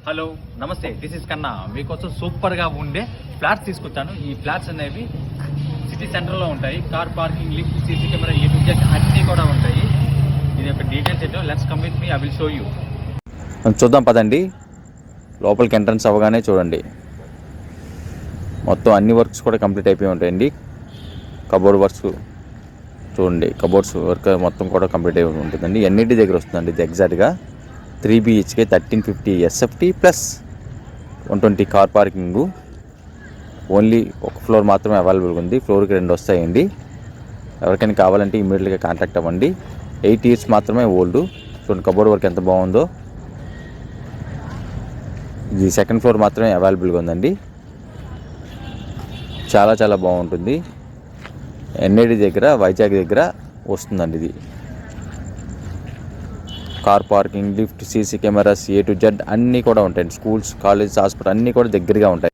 Hello నమస్తే, this is కన్నా. మీకోసం సూపర్గా ఉండే ఫ్లాట్స్ తీసుకొచ్చాను. ఈ ఫ్లాట్స్ అనేవి సిటీ సెంటర్లో ఉంటాయి. Car parking, lift, CC camera, A to Z అన్నీ కూడా ఉంటాయి. ఇది యొక్క డీటెయిల్స్ ఏంటో let's come with me, I will show you. చూద్దాం పదండి. లోపలికి ఎంట్రన్స్ అవ్వగానే చూడండి, మొత్తం అన్ని వర్క్స్ కూడా కంప్లీట్ అయిపోయి ఉంటాయండి. కబోర్డ్ వర్క్స్ చూడండి, కబోర్డ్స్ వర్క్ మొత్తం కూడా కంప్లీట్ అయిపోయి ఉంటుందండి. ఎన్నిటి దగ్గర వస్తుందండి ఇది ఎగ్జాక్ట్గా 3 BHK 1350 SFT plus 120 car parking. Only ఒక ఫ్లోర్ మాత్రమే అవైలబుల్గా ఉంది. ఫ్లోర్కి 2 వస్తాయండి. ఎవరికైనా కావాలంటే ఇమీడియట్గా కాంటాక్ట్ అవ్వండి. 8 years మాత్రమే ఓల్డ్. చూడండి కబోర్డ్ వర్క్ ఎంత బాగుందో. ఇది సెకండ్ ఫ్లోర్ మాత్రమే అవైలబుల్గా ఉందండి. చాలా చాలా బాగుంటుంది. ఎన్ఐడి దగ్గర, వైజాగ్ దగ్గర వస్తుందండి ఇది. Car parking, lift, CC cameras, A to Z అన్నీ కూడా ఉంటాయండి. స్కూల్స్, కాలేజ్, హాస్పిటల్ అన్నీ కూడా దగ్గరగా ఉంటాయి.